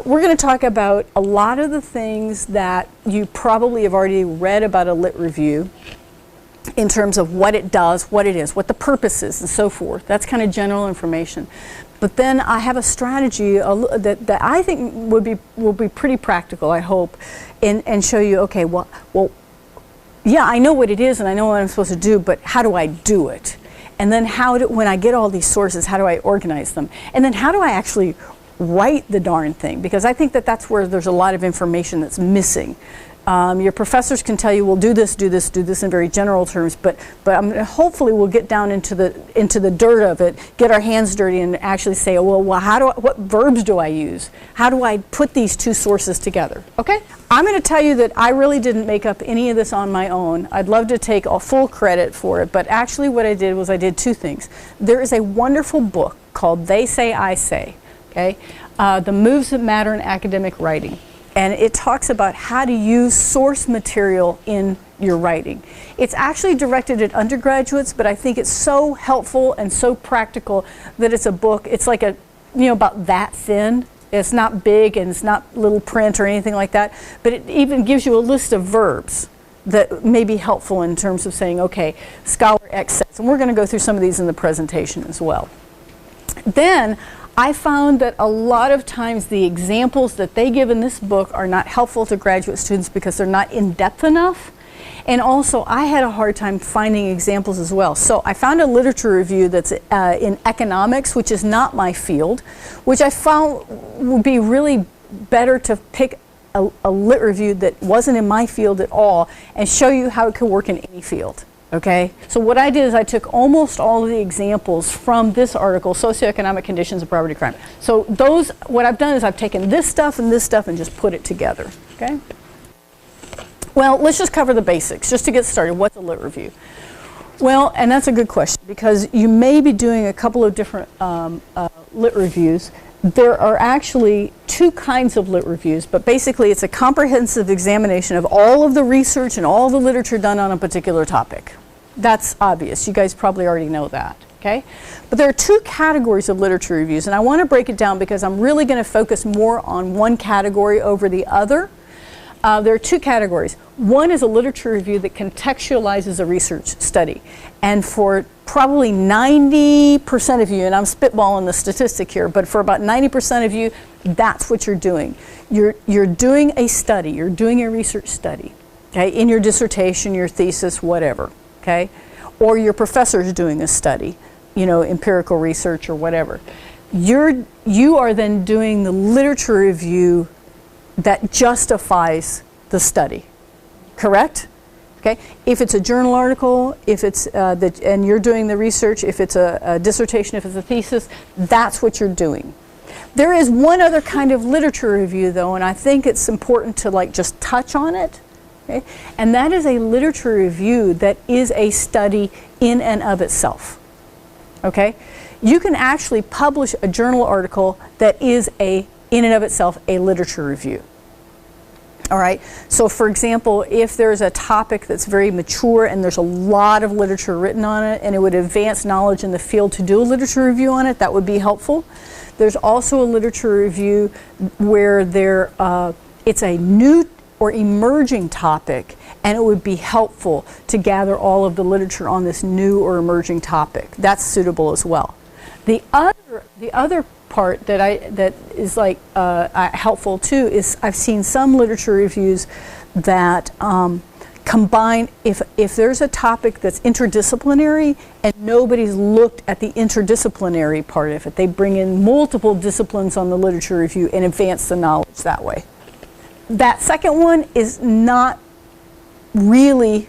We're going to talk about a lot of the things that you probably have already read about a lit review in terms of what it does, what it is, what the purpose is, and so forth. That's kind of general information. But then I have a strategy that I think will be pretty practical, I hope, and show you, okay, well, yeah, I know what it is and I know what I'm supposed to do, but how do I do it? And then when I get all these sources, how do I organize them? And then how do I actually write the darn thing? Because I think that that's where there's a lot of information that's missing. Your professors can tell you, well, do this in very general terms, but hopefully we'll get down into the dirt of it, get our hands dirty, and actually say, well, what verbs do I use? How do I put these two sources together? Okay? I'm going to tell you that I really didn't make up any of this on my own. I'd love to take full credit for it, but actually what I did was I did two things. There is a wonderful book called They Say, I Say. Okay? The Moves That Matter in Academic Writing. And it talks about how to use source material in your writing. It's actually directed at undergraduates, but I think it's so helpful and so practical that it's a book. It's like about that thin. It's not big and it's not little print or anything like that, but it even gives you a list of verbs that may be helpful in terms of saying, okay, scholar X says, and we're going to go through some of these in the presentation as well. Then I found that a lot of times the examples that they give in this book are not helpful to graduate students because they're not in depth enough. And also I had a hard time finding examples as well. So I found a literature review that's in economics, which is not my field, which I found would be really better to pick a lit review that wasn't in my field at all and show you how it could work in any field. Okay, so what I did is I took almost all of the examples from this article, Socioeconomic Conditions of Poverty Crime. So what I've done is I've taken this stuff and just put it together, okay? Well, let's just cover the basics, just to get started. What's a lit review? Well, and that's a good question, because you may be doing a couple of different lit reviews. There are actually two kinds of lit reviews, but basically it's a comprehensive examination of all of the research and all the literature done on a particular topic. That's obvious. You guys probably already know that, okay? But there are two categories of literature reviews, and I want to break it down because I'm really going to focus more on one category over the other. There are two categories. One is a literature review that contextualizes a research study. And for probably 90% of you, and I'm spitballing the statistic here, but for about 90% of you, that's what you're doing. You're doing a study, you're doing a research study, okay, in your dissertation, your thesis, whatever, okay? Or your professor is doing a study, empirical research or whatever. You are then doing the literature review that justifies the study, correct? Okay. If it's a journal article, if it's and you're doing the research, if it's a dissertation, if it's a thesis, that's what you're doing. There is one other kind of literature review though, and I think it's important to just touch on it, okay? And that is a literature review that is a study in and of itself, okay? You can actually publish a journal article that is in and of itself a literature review. All right, so for example, if there's a topic that's very mature and there's a lot of literature written on it and it would advance knowledge in the field to do a literature review on it, that would be helpful. There's also a literature review where it's a new or emerging topic and it would be helpful to gather all of the literature on this new or emerging topic. That's suitable as well. The other part that is helpful too is I've seen some literature reviews that combine, if there's a topic that's interdisciplinary and nobody's looked at the interdisciplinary part of it, they bring in multiple disciplines on the literature review and advance the knowledge that way. That second one is not really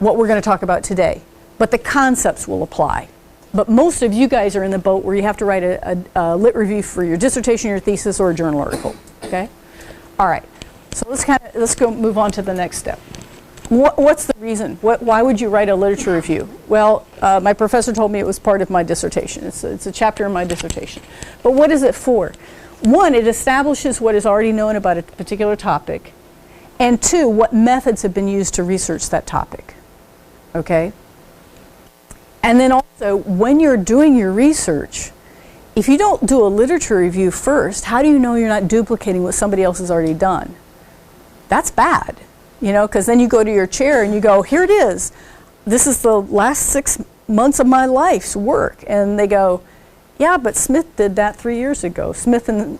what we're going to talk about today, but the concepts will apply. But most of you guys are in the boat where you have to write a lit review for your dissertation, your thesis, or a journal article, okay? All right, so let's go move on to the next step. What's the reason? Why would you write a literature review? Well, my professor told me it was part of my dissertation. It's a chapter in my dissertation. But what is it for? One, it establishes what is already known about a particular topic. And two, what methods have been used to research that topic, okay? And then also, when you're doing your research, if you don't do a literature review first, how do you know you're not duplicating what somebody else has already done? That's bad, you know, because then you go to your chair and you go, here it is. This is the last 6 months of my life's work. And they go, yeah, but Smith did that 3 years ago. Smith and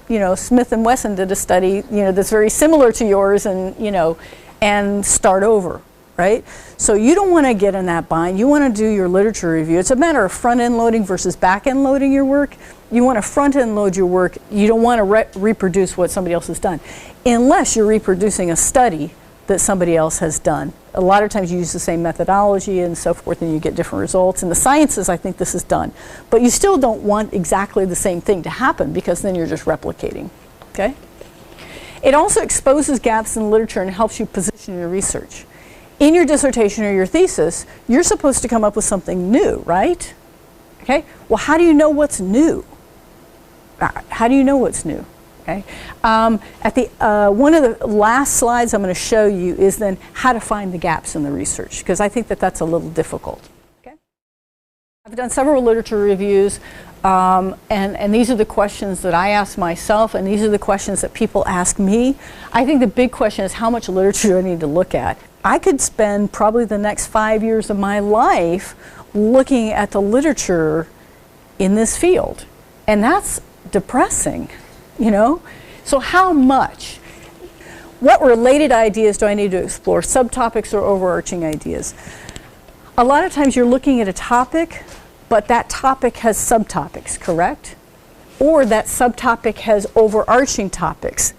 Wesson did a study, that's very similar to yours, and start over, right? So you don't want to get in that bind. You want to do your literature review. It's a matter of front-end loading versus back-end loading your work. You want to front-end load your work. You don't want to reproduce what somebody else has done, unless you're reproducing a study that somebody else has done. A lot of times you use the same methodology and so forth, and you get different results. In the sciences, I think this is done. But you still don't want exactly the same thing to happen, because then you're just replicating, okay? It also exposes gaps in the literature and helps you position your research. In your dissertation or your thesis, you're supposed to come up with something new, right? Okay, well, how do you know what's new? How do you know what's new? Okay. At the one of the last slides I'm going to show you is then how to find the gaps in the research, because I think that that's a little difficult. Okay. I've done several literature reviews, and these are the questions that I ask myself, and these are the questions that people ask me. I think the big question is, how much literature do I need to look at? I could spend probably the next 5 years of my life looking at the literature in this field, and that's depressing. So how much? What related ideas do I need to explore? Subtopics or overarching ideas? A lot of times you're looking at a topic, but that topic has subtopics, correct? Or that subtopic has overarching topics.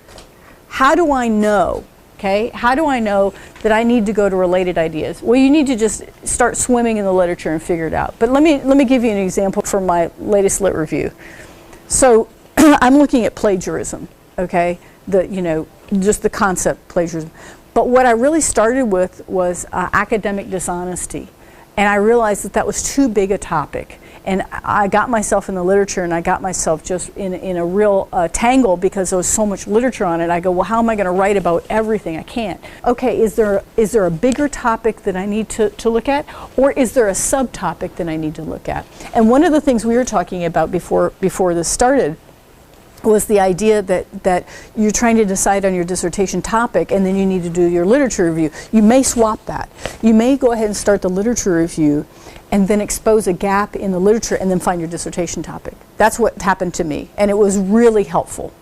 How do I know? Okay, how do I know that I need to go to related ideas? Well, you need to just start swimming in the literature and figure it out. But let me give you an example from my latest lit review. So I'm looking at plagiarism, okay? Just the concept plagiarism. But what I really started with was academic dishonesty. And I realized that that was too big a topic. And I got myself in the literature, and I got myself just in a real tangle, because there was so much literature on it. I go, well, how am I going to write about everything? I can't. Okay, is there a bigger topic that I need to look at? Or is there a subtopic that I need to look at? And one of the things we were talking about before this started was the idea that you're trying to decide on your dissertation topic, and then you need to do your literature review. You may swap that. You may go ahead and start the literature review and then expose a gap in the literature and then find your dissertation topic. That's what happened to me, and it was really helpful.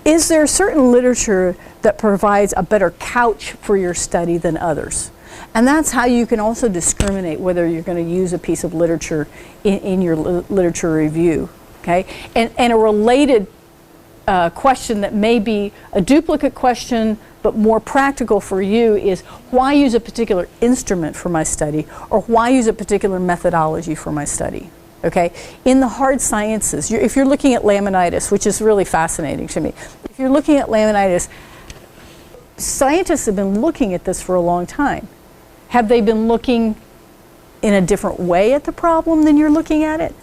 Is there certain literature that provides a better couch for your study than others? And that's how you can also discriminate whether you're going to use a piece of literature in your literature review. Okay? And a related question that may be a duplicate question but more practical for you is, why use a particular instrument for my study, or why use a particular methodology for my study? Okay? In the hard sciences, if you're looking at laminitis, which is really fascinating to me, if you're looking at laminitis, scientists have been looking at this for a long time. Have they been looking in a different way at the problem than you're looking at it?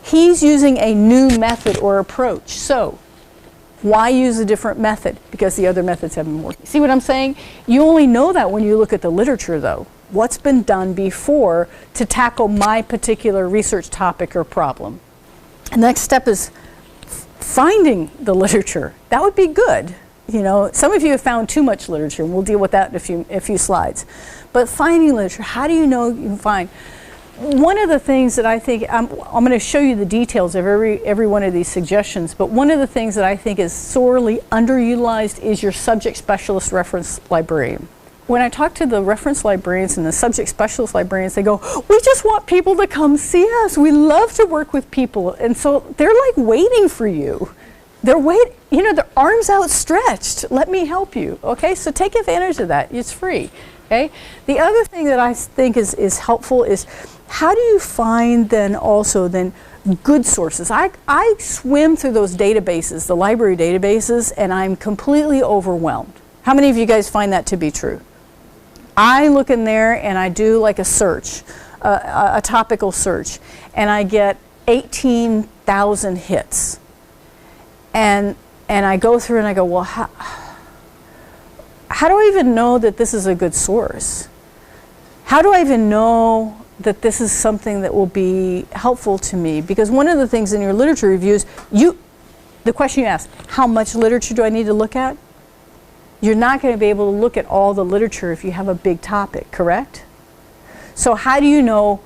He's using a new method or approach. So why use a different method? Because the other methods haven't been working. See what I'm saying? You only know that when you look at the literature, though. What's been done before to tackle my particular research topic or problem? The next step is finding the literature. That would be good. Some of you have found too much literature, and we'll deal with that in a few slides. But finding literature, how do you know you can find? One of the things that I think, I'm going to show you the details of every one of these suggestions, but one of the things that I think is sorely underutilized is your subject specialist reference librarian. When I talk to the reference librarians and the subject specialist librarians, they go, we just want people to come see us. We love to work with people. And so they're like waiting for you. They're waiting, their arms outstretched. Let me help you. Okay, so take advantage of that. It's free. Okay. The other thing that I think is helpful is, how do you find then good sources? I swim through those databases, the library databases, and I'm completely overwhelmed. How many of you guys find that to be true? I look in there and I do like a search, a topical search, and I get 18,000 hits. And I go through and I go, well, how do I even know that this is a good source? How do I even know that this is something that will be helpful to me, because one of the things in your literature reviews, the question you ask, how much literature do I need to look at? You're not going to be able to look at all the literature if you have a big topic, correct? So how do you know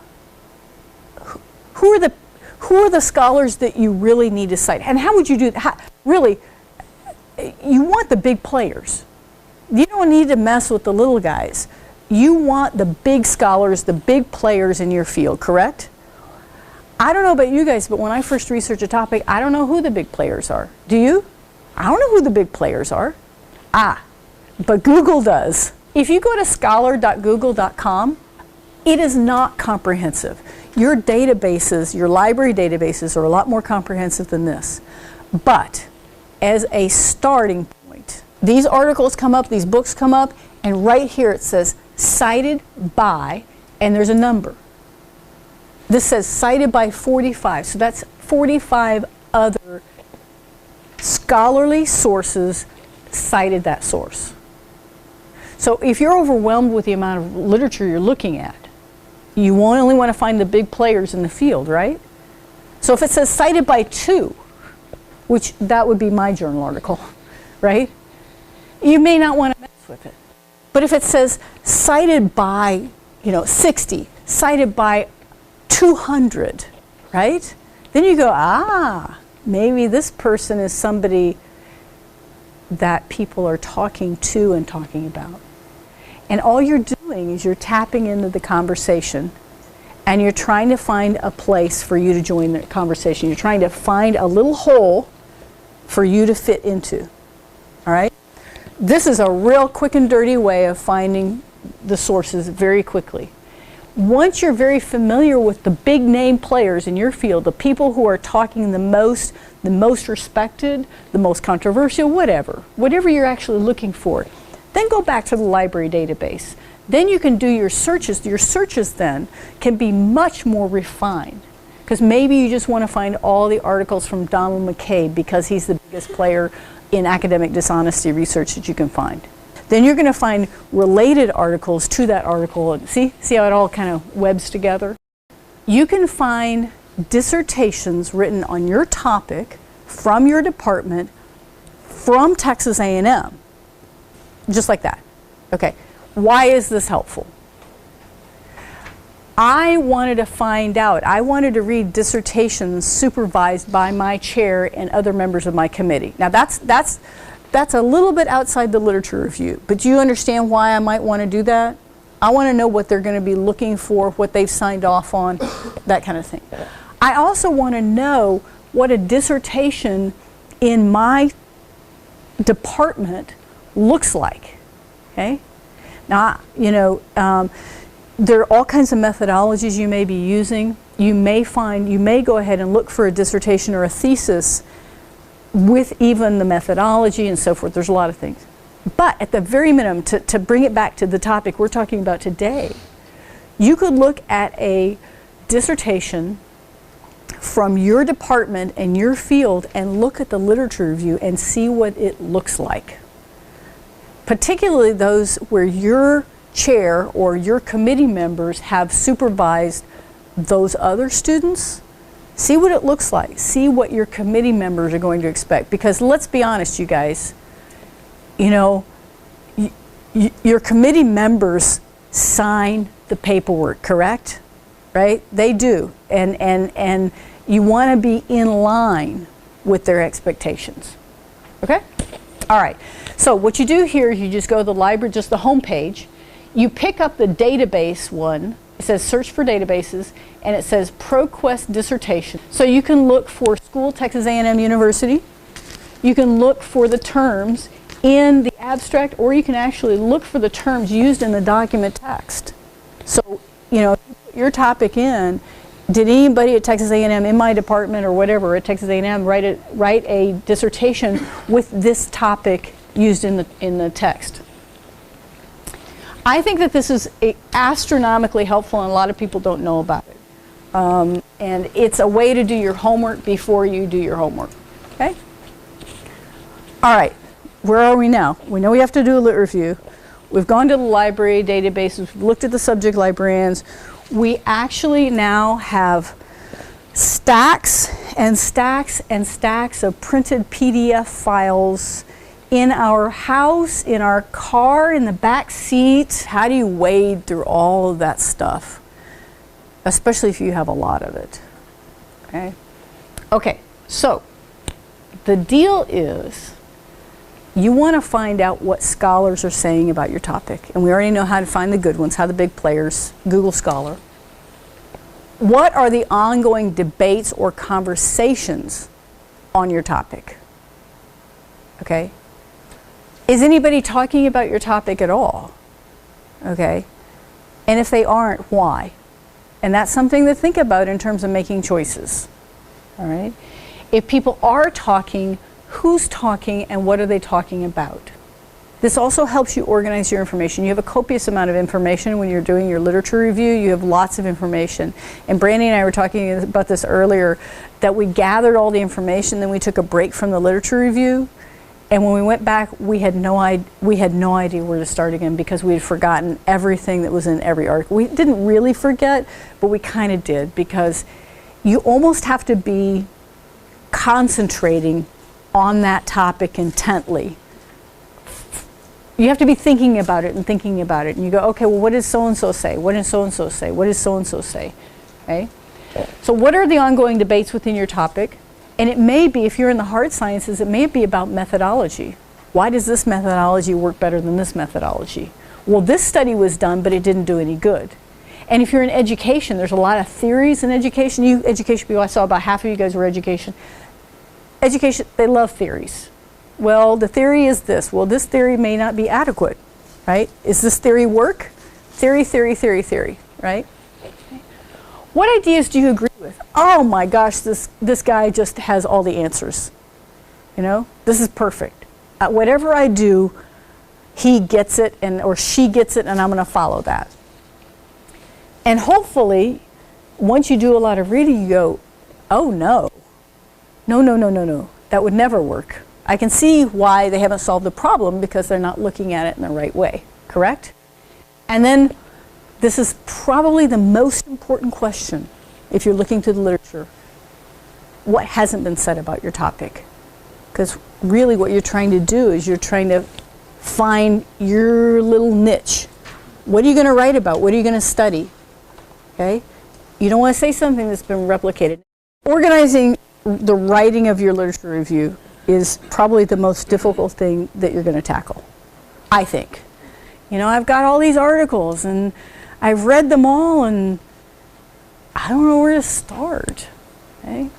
who are the scholars that you really need to cite? And how would you do that? Really, you want the big players. You don't need to mess with the little guys. You want the big scholars, the big players in your field, correct? I don't know about you guys, but when I first research a topic, I don't know who the big players are. Do you? I don't know who the big players are. But Google does. If you go to scholar.google.com, it is not comprehensive. Your databases, your library databases, are a lot more comprehensive than this. But as a starting point, these articles come up, these books come up, and right here it says cited by, and there's a number. This says cited by 45, so that's 45 other scholarly sources cited that source. So if you're overwhelmed with the amount of literature you're looking at, you only want to find the big players in the field, right? So if it says cited by 2, which that would be my journal article, right? You may not want to mess with it. But if it says cited by, 60, cited by 200, right? Then you go, maybe this person is somebody that people are talking to and talking about. And all you're doing is you're tapping into the conversation, and you're trying to find a place for you to join the conversation. You're trying to find a little hole for you to fit into, all right? This is a real quick and dirty way of finding the sources very quickly. Once you're very familiar with the big name players in your field, the people who are talking the most respected, the most controversial, whatever you're actually looking for, then go back to the library database. Then you can do your searches. Your searches then can be much more refined, because maybe you just want to find all the articles from Donald McCabe because he's the biggest player in academic dishonesty research that you can find. Then you're going to find related articles to that article. See how it all kind of webs together? You can find dissertations written on your topic from your department from Texas A&M, just like that. Okay, why is this helpful? I wanted to find out. I wanted to read dissertations supervised by my chair and other members of my committee. Now that's a little bit outside the literature review, but do you understand why I might want to do that? I want to know what they're going to be looking for, what they've signed off on, that kind of thing. I also want to know what a dissertation in my department looks like. Okay? Now, there are all kinds of methodologies you may be using. You may go ahead and look for a dissertation or a thesis with even the methodology and so forth. There's a lot of things. But at the very minimum, to bring it back to the topic we're talking about today, you could look at a dissertation from your department and your field and look at the literature review and see what it looks like. Particularly those where your chair or your committee members have supervised those other students. See what it looks like. See what your committee members are going to expect. Because let's be honest, you guys, your committee members sign the paperwork, correct? Right? They do. And you want to be in line with their expectations. Okay? All right. So what you do here is you just go to the library, just the home page. You pick up the database one. It says search for databases, and it says ProQuest dissertation. So you can look for School Texas A&M University. You can look for the terms in the abstract, or you can actually look for the terms used in the document text. So, if you put your topic in, did anybody at Texas A&M in my department or whatever at Texas A&M write a dissertation with this topic used in the text? I think that this is astronomically helpful, and a lot of people don't know about it. And it's a way to do your homework before you do your homework. Okay? All right. Where are we now? We know we have to do a lit review. We've gone to the library databases. We've looked at the subject librarians. We actually now have stacks and stacks and stacks of printed PDF files in our house, in our car, in the back seat. How do you wade through all of that stuff? Especially if you have a lot of it. Okay? Okay, so the deal is you want to find out what scholars are saying about your topic. And we already know how to find the good ones, how the big players, Google Scholar. What are the ongoing debates or conversations on your topic? Okay? Is anybody talking about your topic at all? Okay? And if they aren't, why? And that's something to think about in terms of making choices. All right? If people are talking, who's talking and what are they talking about? This also helps you organize your information. You have a copious amount of information when you're doing your literature review. You have lots of information. And Brandy and I were talking about this earlier, that we gathered all the information, then we took a break from the literature review. And when we went back, we had no idea where to start again because we had forgotten everything that was in every article. We didn't really forget, but we kind of did, because you almost have to be concentrating on that topic intently. You have to be thinking about it and thinking about it. And you go, okay, well, what does so-and-so say? What does so-and-so say? What does so-and-so say? Okay? So what are the ongoing debates within your topic? And it may be, if you're in the hard sciences, it may be about methodology. Why does this methodology work better than this methodology? Well, this study was done, but it didn't do any good. And if you're in education, there's a lot of theories in education. You education people, I saw about half of you guys were education. Education, they love theories. Well, the theory is this. Well, this theory may not be adequate, right? Is this theory work? Theory, theory, theory, theory, right? What ideas do you agree with? Oh my gosh, this guy just has all the answers. You know, this is perfect. Whatever I do, he gets it or she gets it, and I'm going to follow that. And hopefully, once you do a lot of reading, you go, oh no. No, no, no, no, no. That would never work. I can see why they haven't solved the problem, because they're not looking at it in the right way, correct? And then this is probably the most important question if you're looking through the literature. What hasn't been said about your topic? Because really what you're trying to do is you're trying to find your little niche. What are you going to write about? What are you going to study? Okay? You don't want to say something that's been replicated. Organizing the writing of your literature review is probably the most difficult thing that you're going to tackle, I think. You know, I've got all these articles and I've read them all and I don't know where to start. Okay?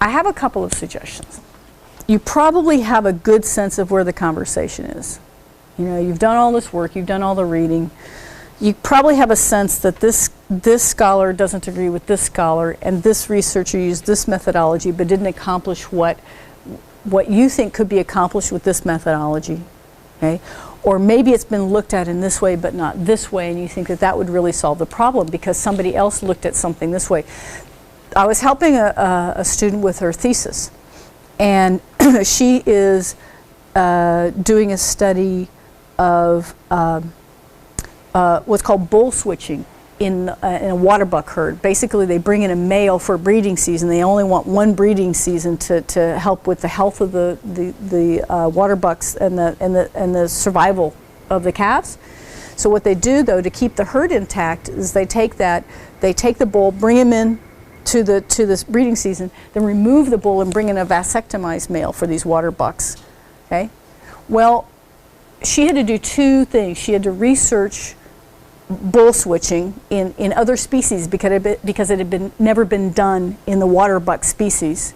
I have a couple of suggestions. You probably have a good sense of where the conversation is. You know, you've done all this work, you've done all the reading. You probably have a sense that this scholar doesn't agree with this scholar, and this researcher used this methodology but didn't accomplish what you think could be accomplished with this methodology. Okay? Or maybe it's been looked at in this way but not this way, and you think that that would really solve the problem because somebody else looked at something this way. I was helping a student with her thesis, and she is doing a study of what's called bull switching in a water buck herd. Basically, they bring in a male for a breeding season. They only want one breeding season to help with the health of the water bucks and the survival of the calves. So what they do, though, to keep the herd intact, is they take the bull, bring him in to this breeding season, then remove the bull and bring in a vasectomized male for these water bucks. Okay? Well, she had to do two things. She had to research bull switching in other species because it had never been done in the water buck species,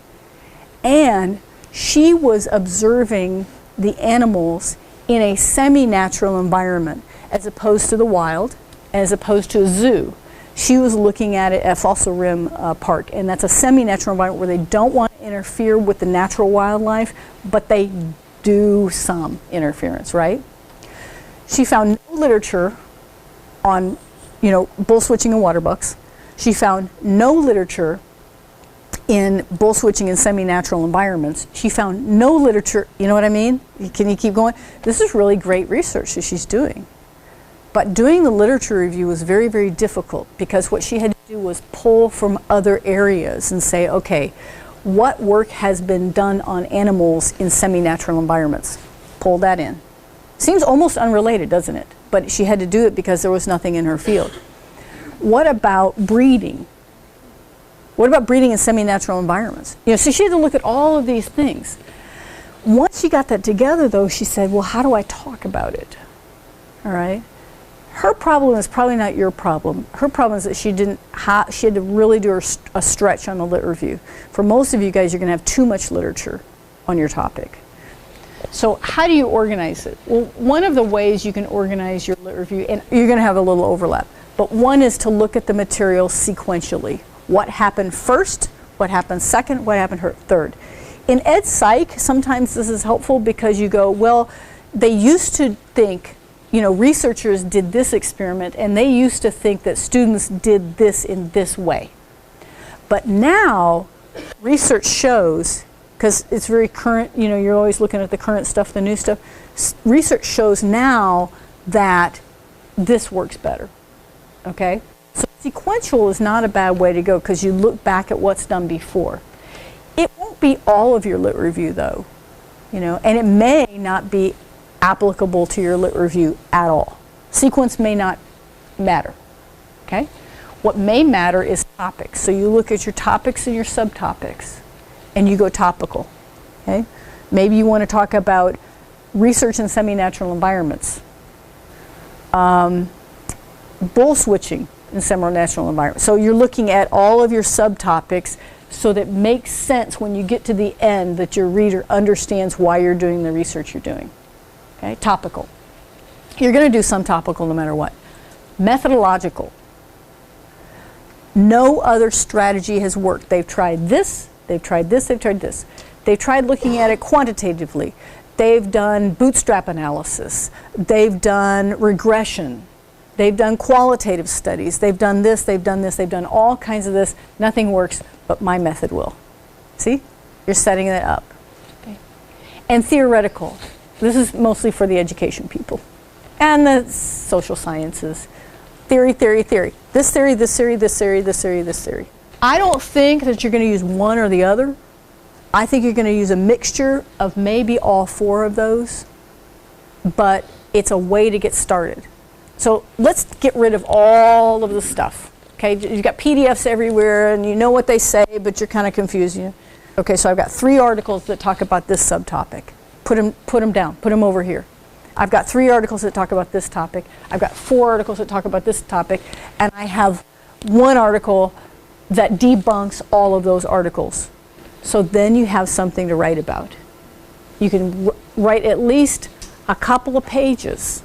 and she was observing the animals in a semi-natural environment as opposed to the wild, as opposed to a zoo. She was looking at it at Fossil Rim Park, and that's a semi-natural environment where they don't want to interfere with the natural wildlife, but they do some interference, right? She found no literature on, bull switching and water bucks. She found no literature in bull switching in semi-natural environments. She found no literature, you know what I mean? Can you keep going? This is really great research that she's doing. But doing the literature review was very, very difficult because what she had to do was pull from other areas and say, okay, what work has been done on animals in semi-natural environments? Pull that in. Seems almost unrelated, doesn't it? But she had to do it because there was nothing in her field. What about breeding? What about breeding in semi-natural environments? You know, so she had to look at all of these things. Once she got that together, though, she said, well, how do I talk about it? All right? Her problem is probably not your problem. Her problem is that she had to really do a stretch on the lit review. For most of you guys, you're going to have too much literature on your topic. So how do you organize it? Well, one of the ways you can organize your lit review, and you're going to have a little overlap, but one is to look at the material sequentially. What happened first, what happened second, what happened third. In Ed Psych, sometimes this is helpful because you go, well, they used to think, you know, researchers did this experiment and they used to think that students did this in this way. But now, research shows, because it's very current, you know, you're always looking at the current stuff, the new stuff, research shows now that this works better, okay? So sequential is not a bad way to go because you look back at what's done before. It won't be all of your lit review though, you know, and it may not be applicable to your lit review at all. Sequence may not matter, okay? What may matter is topics. So you look at your topics and your subtopics and you go topical, okay? Maybe you want to talk about research in semi-natural environments, bull switching in semi-natural environments. So you're looking at all of your subtopics so that it makes sense when you get to the end that your reader understands why you're doing the research you're doing. Okay, topical. You're going to do some topical no matter what. Methodological. No other strategy has worked. They've tried this, they've tried this, they've tried this. They've tried looking at it quantitatively. They've done bootstrap analysis. They've done regression. They've done qualitative studies. They've done this, they've done this, they've done all kinds of this. Nothing works, but my method will. See? You're setting it up. Okay. And theoretical. This is mostly for the education people and the social sciences. Theory, theory, theory. This theory, this theory, this theory, this theory, this theory. I don't think that you're going to use one or the other. I think you're going to use a mixture of maybe all four of those, but it's a way to get started. So let's get rid of all of the stuff. Okay, you've got PDFs everywhere and you know what they say, but you're kind of confused. Okay, so I've got 3 articles that talk about this subtopic. Put them down, put them over here. I've got 3 articles that talk about this topic. I've got 4 articles that talk about this topic. And I have 1 article that debunks all of those articles. So then you have something to write about. You can write at least a couple of pages.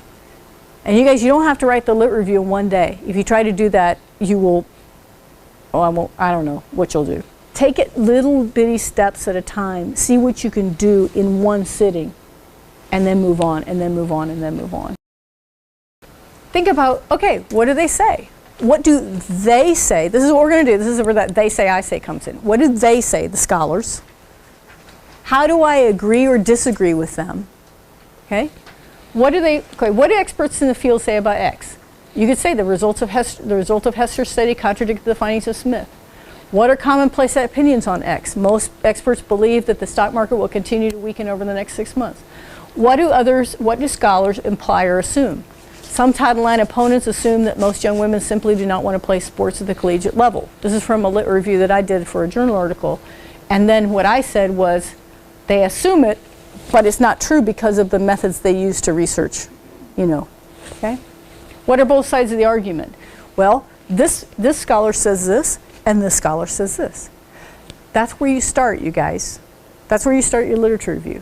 And you guys, you don't have to write the lit review in one day. If you try to do that, you will, oh, I don't know what you'll do. Take it little bitty steps at a time. See what you can do in one sitting, and then move on, and then move on, and then move on. Think about, okay, what do they say? What do they say? This is what we're going to do. This is where that they say, I say comes in. What do they say, the scholars? How do I agree or disagree with them? Okay? What do experts in the field say about X? You could say the result of Hester's study contradicted the findings of Smith. What are commonplace opinions on X? Most experts believe that the stock market will continue to weaken over the next 6 months. What do scholars imply or assume? Some title line opponents assume that most young women simply do not want to play sports at the collegiate level. This is from a lit review that I did for a journal article. And then what I said was, they assume it, but it's not true because of the methods they use to research, you know, okay? What are both sides of the argument? Well, this scholar says this, and this scholar says this. That's where you start, you guys. That's where you start your literature review.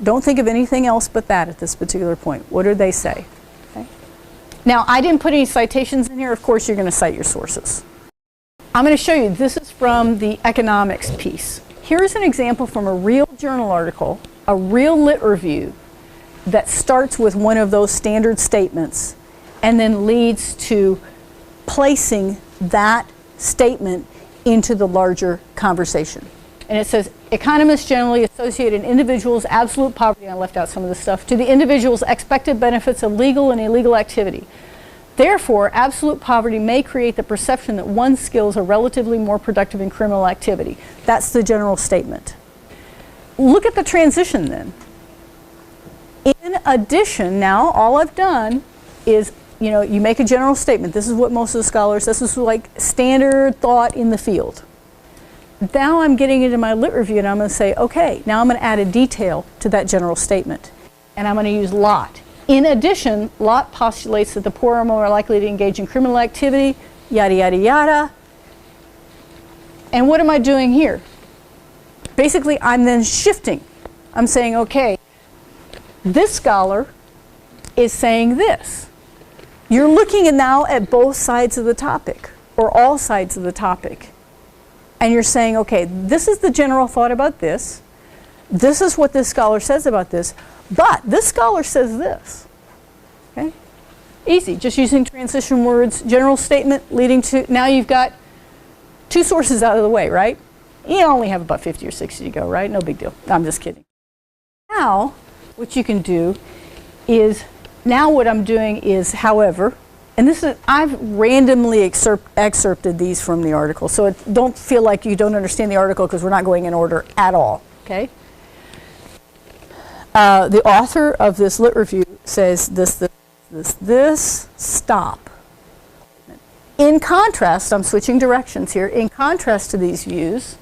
Don't think of anything else but that at this particular point. What do they say? Okay. Now, I didn't put any citations in here. Of course, you're going to cite your sources. I'm going to show you, this is from the economics piece. Here's an example from a real journal article, a real lit review that starts with one of those standard statements and then leads to placing that statement into the larger conversation. And it says, economists generally associate an individual's absolute poverty, I left out some of this stuff, to the individual's expected benefits of legal and illegal activity. Therefore, absolute poverty may create the perception that one's skills are relatively more productive in criminal activity. That's the general statement. Look at the transition then. In addition, now all I've done is, you make a general statement. This is what most of the scholars, this is like standard thought in the field. Now I'm getting into my lit review and I'm going to say, okay, now I'm going to add a detail to that general statement. And I'm going to use Lott. In addition, Lott postulates that the poor are more likely to engage in criminal activity, yada, yada, yada. And what am I doing here? Basically, I'm then shifting. I'm saying, okay, this scholar is saying this. You're looking now at both sides of the topic, or all sides of the topic. And you're saying, okay, this is the general thought about this. This is what this scholar says about this. But this scholar says this. Okay? Easy, just using transition words, general statement leading to, now you've got two sources out of the way, right? You only have about 50 or 60 to go, right? No big deal. I'm just kidding. Now, what you can do is, now what I'm doing is, however, and this is, I've randomly excerpted these from the article, so don't feel like you don't understand the article because we're not going in order at all, okay? The author of this lit review says this, stop. In contrast, I'm switching directions here, in contrast to these views,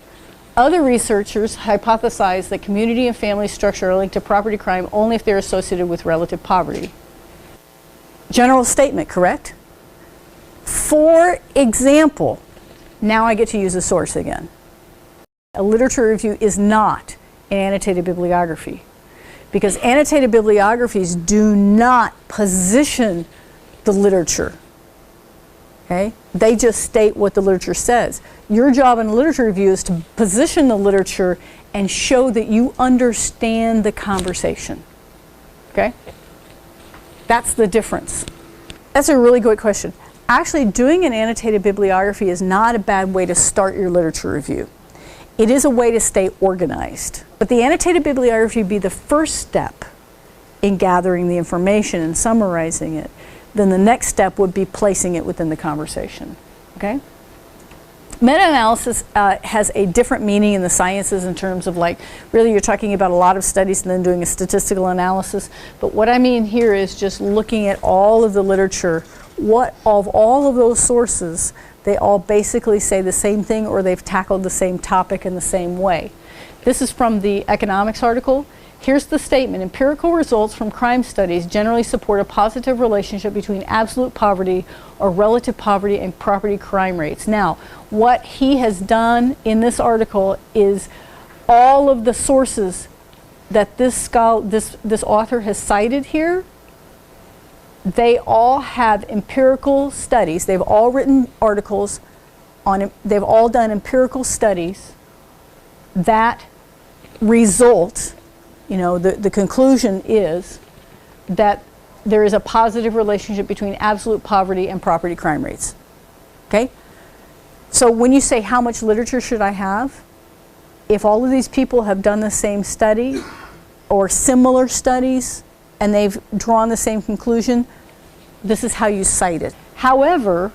other researchers hypothesize that community and family structure are linked to property crime only if they're associated with relative poverty. General statement, correct? For example, now I get to use a source again. A literature review is not an annotated bibliography, because annotated bibliographies do not position the literature. Okay? They just state what the literature says. Your job in a literature review is to position the literature and show that you understand the conversation. Okay? That's the difference. That's a really good question. Actually, doing an annotated bibliography is not a bad way to start your literature review. It is a way to stay organized. But the annotated bibliography would be the first step in gathering the information and summarizing it. Then the next step would be placing it within the conversation. Okay? Meta-analysis has a different meaning in the sciences in terms of, like, really you're talking about a lot of studies and then doing a statistical analysis. But what I mean here is just looking at all of the literature. What of all of those sources, they all basically say the same thing, or they've tackled the same topic in the same way. This is from the economics article. Here's the statement: empirical results from crime studies generally support a positive relationship between absolute poverty or relative poverty and property crime rates. Now, what he has done in this article is all of the sources that this author has cited here, they all have empirical studies. They've all written articles on, they've all done empirical studies that result, the conclusion is that there is a positive relationship between absolute poverty and property crime rates. Okay? So when you say how much literature should I have, if all of these people have done the same study or similar studies and they've drawn the same conclusion, this is how you cite it. However,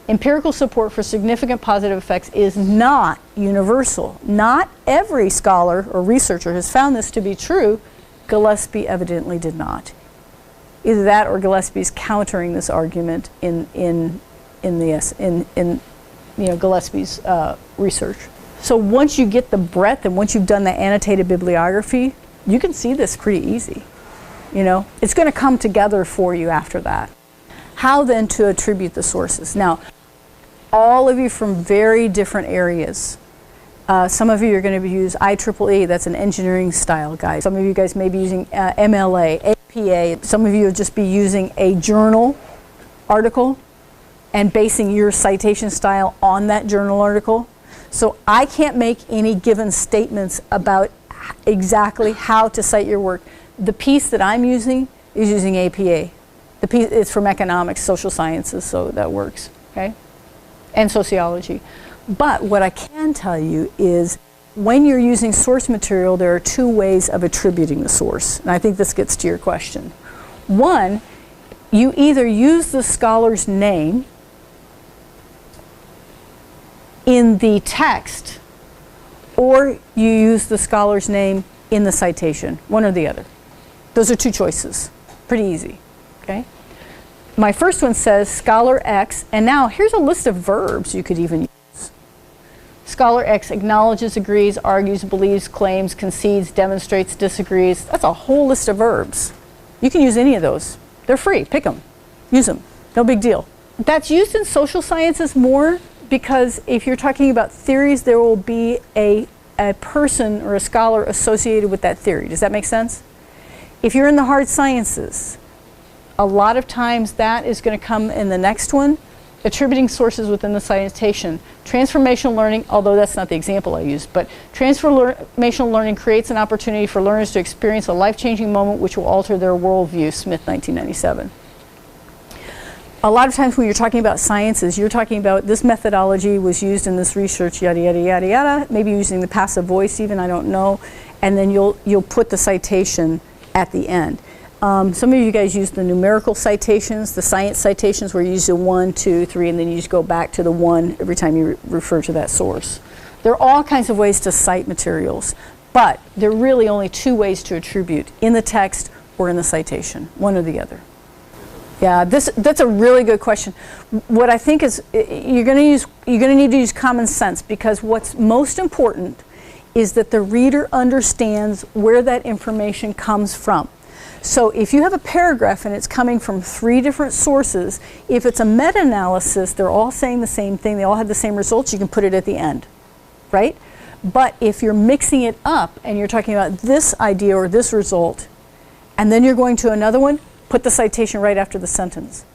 empirical support for significant positive effects is not universal. Not every scholar or researcher has found this to be true. Gillespie evidently did not. Either that or Gillespie's countering this argument in Gillespie's research. So once you get the breadth and once you've done the annotated bibliography, you can see this pretty easy. It's going to come together for you after that. How then to attribute the sources? Now, all of you from very different areas. Some of you are going to use IEEE, that's an engineering style guide. Some of you guys may be using MLA, APA. Some of you will just be using a journal article and basing your citation style on that journal article. So I can't make any given statements about exactly how to cite your work. The piece that I'm using is using APA. The piece is from economics, social sciences, so that works, okay? And sociology. But what I can tell you is when you're using source material, there are two ways of attributing the source. And I think this gets to your question. One, you either use the scholar's name in the text or you use the scholar's name in the citation, one or the other. Those are two choices. Pretty easy, okay? My first one says scholar X, and now here's a list of verbs you could even use. Scholar X acknowledges, agrees, argues, believes, claims, concedes, demonstrates, disagrees. That's a whole list of verbs. You can use any of those. They're free. Pick them. Use them. No big deal. That's used in social sciences more because if you're talking about theories, there will be a person or a scholar associated with that theory. Does that make sense? If you're in the hard sciences, a lot of times that is going to come in the next one. Attributing sources within the citation. Transformational learning, although that's not the example I used, but transformational learning creates an opportunity for learners to experience a life-changing moment which will alter their worldview, Smith, 1997. A lot of times when you're talking about sciences, you're talking about this methodology was used in this research, yada, yada, yada, yada, maybe using the passive voice even, I don't know, and then you'll put the citation at the end. Some of you guys use the numerical citations, the science citations where you use the 1, 2, 3, and then you just go back to the 1 every time you refer to that source. There are all kinds of ways to cite materials, but there are really only two ways to attribute, in the text or in the citation, one or the other. Yeah, that's a really good question. What I think is you're going to need to use common sense, because what's most important is that the reader understands where that information comes from. So if you have a paragraph and it's coming from 3 different sources, if it's a meta-analysis, they're all saying the same thing, they all have the same results, you can put it at the end, right? But if you're mixing it up and you're talking about this idea or this result, and then you're going to another one, put the citation right after the sentence.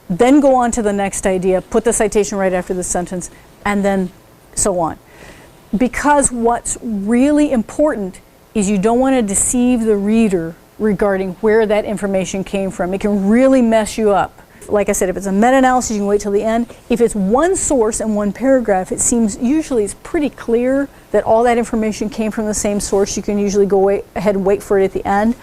Then go on to the next idea, put the citation right after the sentence, and then so on. Because what's really important is you don't want to deceive the reader regarding where that information came from. It can really mess you up. Like I said, if it's a meta-analysis, you can wait till the end. If it's one source and one paragraph, it seems usually it's pretty clear that all that information came from the same source. You can usually go ahead and wait for it at the end.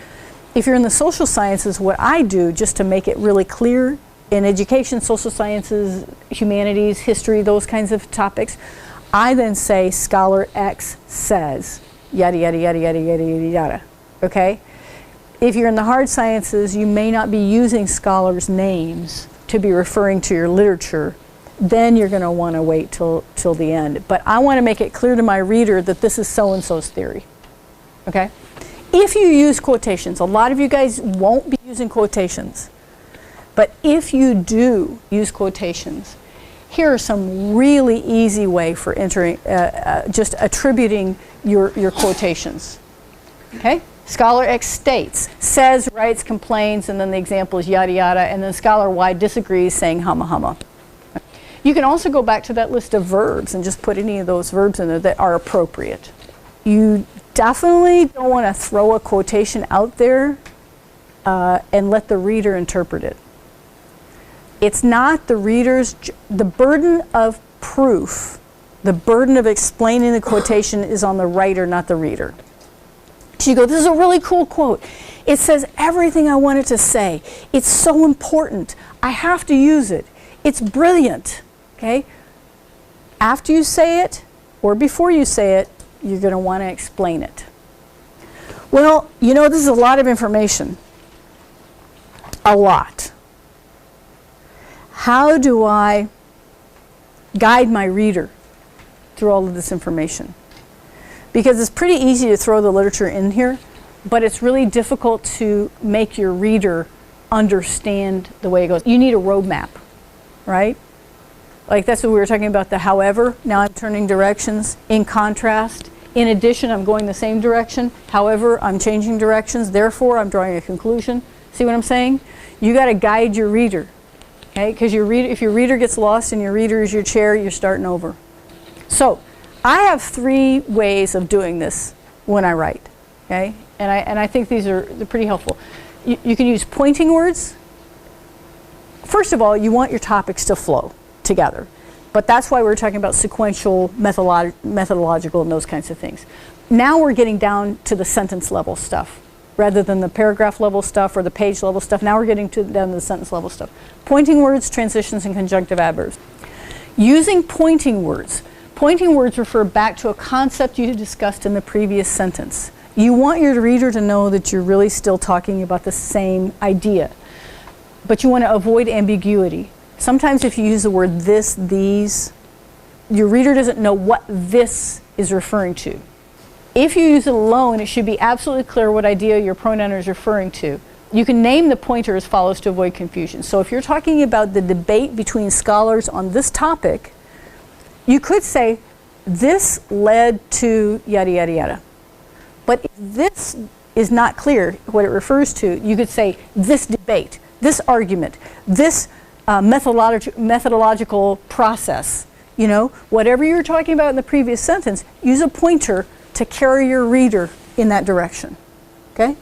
If you're in the social sciences, what I do, just to make it really clear, in education, social sciences, humanities, history, those kinds of topics, I then say scholar X says, yada, yada, yada, yada, yada, yada, yada, okay? If you're in the hard sciences, you may not be using scholars' names to be referring to your literature. Then you're going to want to wait till the end. But I want to make it clear to my reader that this is so-and-so's theory, okay? If you use quotations, a lot of you guys won't be using quotations, but if you do use quotations, here are some really easy way for entering, just attributing your quotations, okay? Scholar X states, says, writes, complains, and then the example is yada yada, and then scholar Y disagrees, saying humma humma. You can also go back to that list of verbs and just put any of those verbs in there that are appropriate. You definitely don't want to throw a quotation out there and let the reader interpret it. It's not the reader's, the burden of proof, the burden of explaining the quotation is on the writer, not the reader. So you go, this is a really cool quote. It says everything I wanted to say. It's so important. I have to use it. It's brilliant, okay? After you say it, or before you say it, you're going to want to explain it. Well, you know, this is a lot of information. A lot. How do I guide my reader through all of this information? Because it's pretty easy to throw the literature in here, but it's really difficult to make your reader understand the way it goes. You need a roadmap, right? Like that's what we were talking about, the however. Now I'm turning directions. In contrast, in addition, I'm going the same direction. However, I'm changing directions. Therefore, I'm drawing a conclusion. See what I'm saying? You got to guide your reader, okay? Because if your reader gets lost and your reader is your chair, you're starting over. So I have 3 ways of doing this when I write, okay? And I think they're pretty helpful. You can use pointing words. First of all, you want your topics to flow together. But that's why we're talking about sequential, methodological, and those kinds of things. Now we're getting down to the sentence level stuff, rather than the paragraph level stuff or the page level stuff. Now we're getting down to the sentence level stuff. Pointing words, transitions, and conjunctive adverbs. Using pointing words. Pointing words refer back to a concept you discussed in the previous sentence. You want your reader to know that you're really still talking about the same idea, but you want to avoid ambiguity. Sometimes if you use the word this, these, your reader doesn't know what this is referring to. If you use it alone, it should be absolutely clear what idea your pronoun is referring to. You can name the pointer as follows to avoid confusion. So if you're talking about the debate between scholars on this topic, you could say, this led to yada, yada, yada. But if this is not clear what it refers to, you could say, this debate, this argument, this methodological process. You know, whatever you're talking about in the previous sentence, use a pointer to carry your reader in that direction. Okay?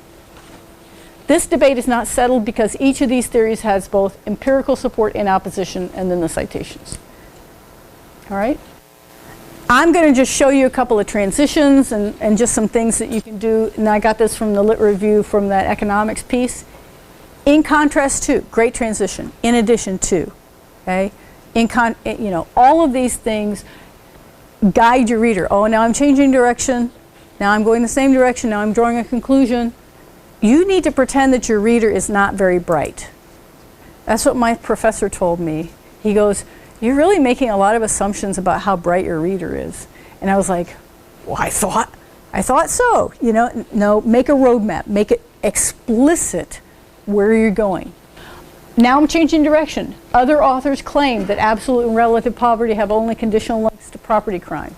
This debate is not settled because each of these theories has both empirical support and opposition, and then the citations. All right? I'm going to just show you a couple of transitions and just some things that you can do. And I got this from the Lit Review from that economics piece. In contrast to, great transition. In addition to, okay? You know, all of these things guide your reader. Oh, now I'm changing direction. Now I'm going the same direction. Now I'm drawing a conclusion. You need to pretend that your reader is not very bright. That's what my professor told me. He goes, you're really making a lot of assumptions about how bright your reader is. And I was like, well, I thought so. You know, no, make a roadmap. Make it explicit where you're going. Now I'm changing direction. Other authors claim that absolute and relative poverty have only conditional links to property crime.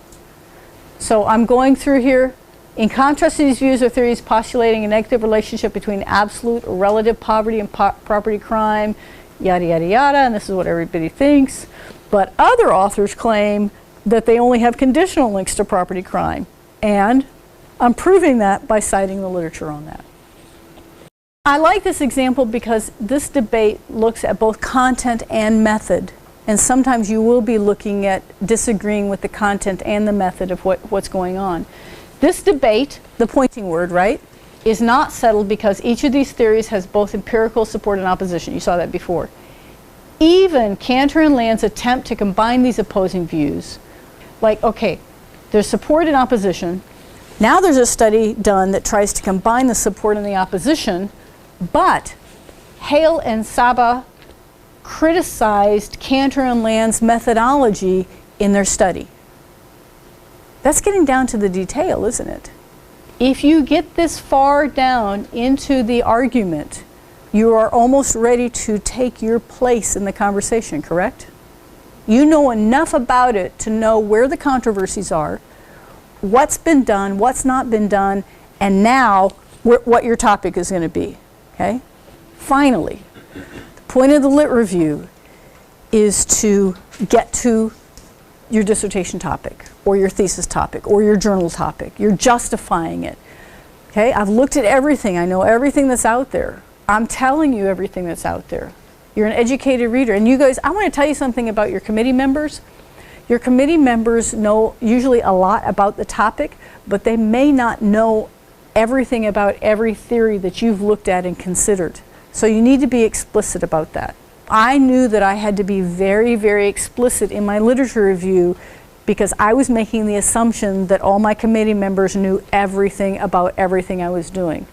So I'm going through here. In contrast to these views or theories postulating a negative relationship between absolute or relative poverty and property crime, yada, yada, yada, and this is what everybody thinks. But other authors claim that they only have conditional links to property crime. And I'm proving that by citing the literature on that. I like this example because this debate looks at both content and method. And sometimes you will be looking at disagreeing with the content and the method of what's going on. This debate, the pointing word, right, is not settled because each of these theories has both empirical support and opposition. You saw that before. Even Cantor and Land's attempt to combine these opposing views, like, okay, there's support and opposition. Now there's a study done that tries to combine the support and the opposition, but Hale and Saba criticized Cantor and Land's methodology in their study. That's getting down to the detail, isn't it? If you get this far down into the argument, you are almost ready to take your place in the conversation, correct? You know enough about it to know where the controversies are, what's been done, what's not been done, and now what your topic is going to be. Okay? Finally, the point of the Lit Review is to get to your dissertation topic or your thesis topic or your journal topic. You're justifying it. Okay? I've looked at everything. I know everything that's out there. I'm telling you everything that's out there. You're an educated reader. And you guys, I want to tell you something about your committee members. Your committee members know usually a lot about the topic, but they may not know everything about every theory that you've looked at and considered. So you need to be explicit about that. I knew that I had to be very, very explicit in my literature review because I was making the assumption that all my committee members knew everything about everything I was doing.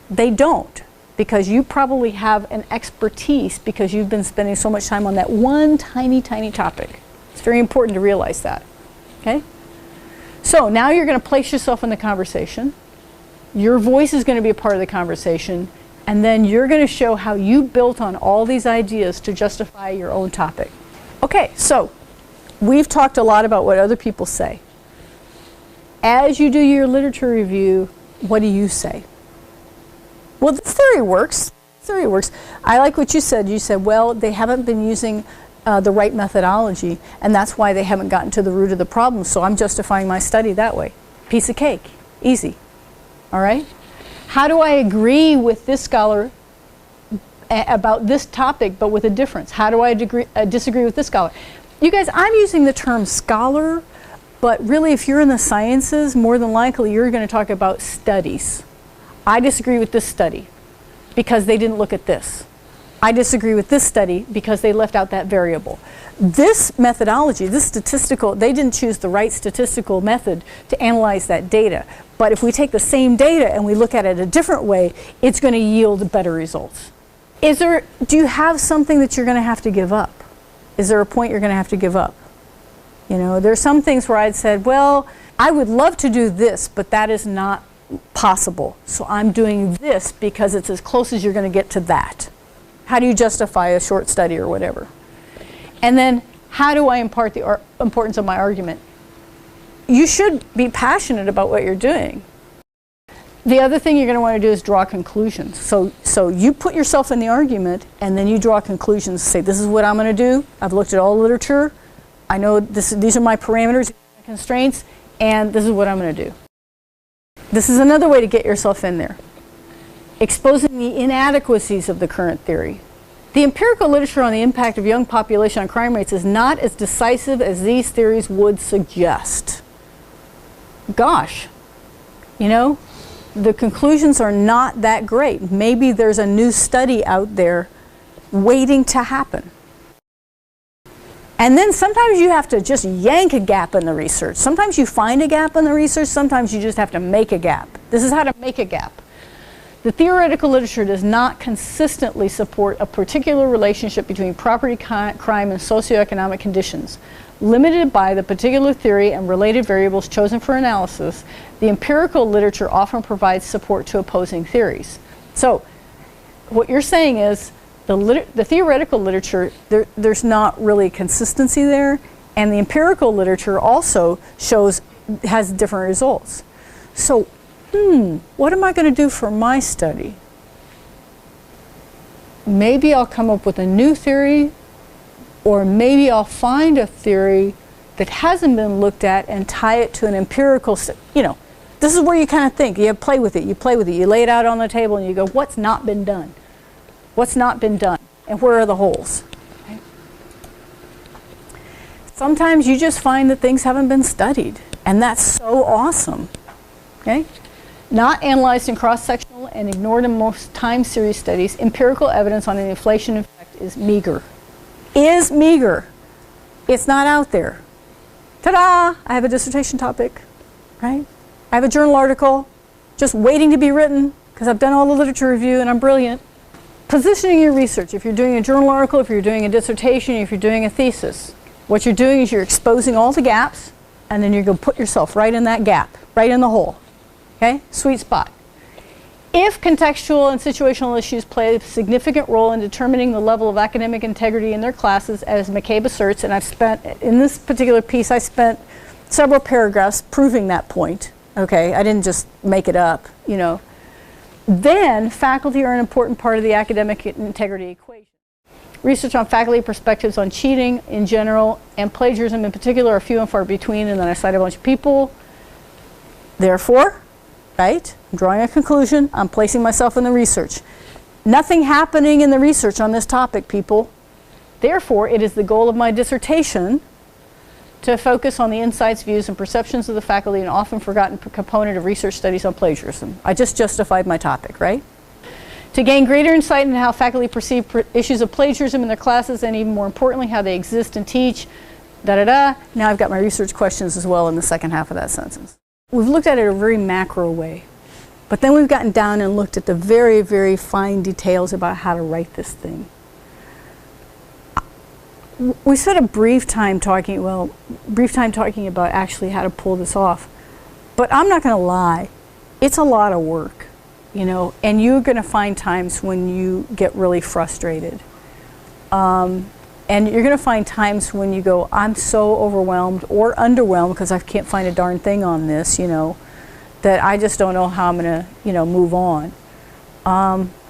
They don't, because you probably have an expertise because you've been spending so much time on that one tiny, tiny topic. It's very important to realize that. Okay? So now you're going to place yourself in the conversation. Your voice is going to be a part of the conversation. And then you're going to show how you built on all these ideas to justify your own topic. Okay, so we've talked a lot about what other people say. As you do your literature review, what do you say? Well, the theory works. Theory works. I like what you said. You said, well, they haven't been using the right methodology, and that's why they haven't gotten to the root of the problem, so I'm justifying my study that way. Piece of cake. Easy. All right? How do I agree with this scholar about this topic, but with a difference? How do I disagree with this scholar? You guys, I'm using the term scholar, but really if you're in the sciences, more than likely you're going to talk about studies. I disagree with this study because they didn't look at this. I disagree with this study because they left out that variable. This methodology, this statistical, they didn't choose the right statistical method to analyze that data. But if we take the same data and we look at it a different way, it's going to yield better results. Do you have something that you're going to have to give up? Is there a point you're going to have to give up? You know, there's some things where I'd said, well, I would love to do this, but that is not possible. So I'm doing this because it's as close as you're going to get to that. How do you justify a short study or whatever? And then how do I impart the importance of my argument? You should be passionate about what you're doing. The other thing you're going to want to do is draw conclusions. So you put yourself in the argument and then you draw conclusions. Say, this is what I'm going to do. I've looked at all the literature. I know these are my parameters, constraints, and this is what I'm going to do. This is another way to get yourself in there. Exposing the inadequacies of the current theory. The empirical literature on the impact of young population on crime rates is not as decisive as these theories would suggest. Gosh, you know, the conclusions are not that great. Maybe there's a new study out there waiting to happen. And then sometimes you have to just yank a gap in the research. Sometimes you find a gap in the research, sometimes you just have to make a gap. This is how to make a gap. The theoretical literature does not consistently support a particular relationship between property crime and socioeconomic conditions. Limited by the particular theory and related variables chosen for analysis, the empirical literature often provides support to opposing theories. So what you're saying is the theoretical literature, there's not really consistency there, and the empirical literature also has different results. So what am I going to do for my study? Maybe I'll come up with a new theory, or maybe I'll find a theory that hasn't been looked at and tie it to an empirical, you know, this is where you kind of think. You play with it, you lay it out on the table and you go, what's not been done? What's not been done? And where are the holes? Okay. Sometimes you just find that things haven't been studied, and that's so awesome. Okay? Not analyzed in cross-sectional and ignored in most time series studies, empirical evidence on an inflation effect is meager. Is meager. It's not out there. Ta-da! I have a dissertation topic, right? I have a journal article just waiting to be written because I've done all the literature review and I'm brilliant. Positioning your research. If you're doing a journal article, if you're doing a dissertation, if you're doing a thesis, what you're doing is you're exposing all the gaps, and then you're going to put yourself right in that gap, right in the hole. Okay? Sweet spot. If contextual and situational issues play a significant role in determining the level of academic integrity in their classes, as McCabe asserts, and I've spent, in this particular piece, I spent several paragraphs proving that point. Okay? I didn't just make it up, you know. Then faculty are an important part of the academic integrity equation. Research on faculty perspectives on cheating in general and plagiarism in particular are few and far between, and then I cite a bunch of people. Therefore, right, I'm drawing a conclusion, I'm placing myself in the research. Nothing happening in the research on this topic, people. Therefore, it is the goal of my dissertation to focus on the insights, views, and perceptions of the faculty, an often forgotten component of research studies on plagiarism. I just justified my topic, right? To gain greater insight into how faculty perceive issues of plagiarism in their classes, and even more importantly, how they exist and teach, Now I've got my research questions as well in the second half of that sentence. We've looked at it in a very macro way, but then we've gotten down and looked at the very, very fine details about how to write this thing. We spent a brief time talking about actually how to pull this off. But I'm not going to lie, it's a lot of work, you know, and you're going to find times when you get really frustrated. And you're going to find times when you go, I'm so overwhelmed or underwhelmed because I can't find a darn thing on this, you know, that I just don't know how I'm going to, you know, move on.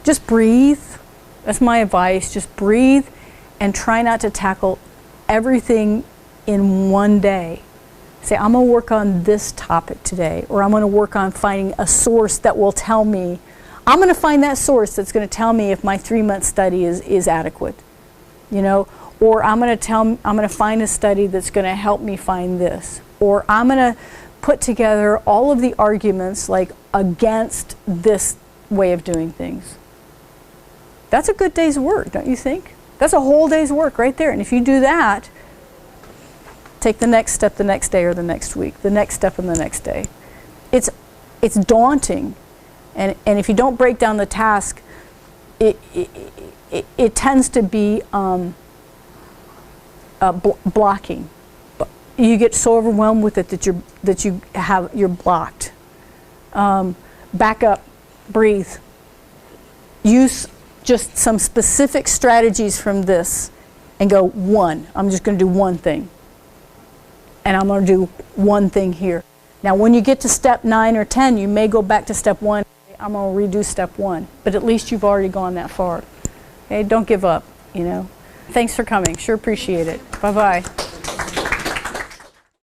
Just breathe. That's my advice. Just breathe. And try not to tackle everything in one day. Say, I'm going to work on this topic today, or I'm going to work on finding a source that will tell me, I'm going to find that source that's going to tell me if my 3-month study is adequate, you know, or I'm going to find a study that's going to help me find this, or I'm going to put together all of the arguments like against this way of doing things. That's a good day's work, don't you think? That's a whole day's work right there. And if you do that, take the next step the next day or the next week, the next step and the next day. It's daunting. And if you don't break down the task, it tends to be blocking. You get so overwhelmed with it that you're blocked. Back up, breathe. Use just some specific strategies from this and go one. I'm just going to do one thing. And I'm going to do one thing here. Now when you get to step 9 or 10, you may go back to step 1. I'm going to redo step 1. But at least you've already gone that far. Okay? Don't give up, you know. Thanks for coming. Sure appreciate it. Bye-bye.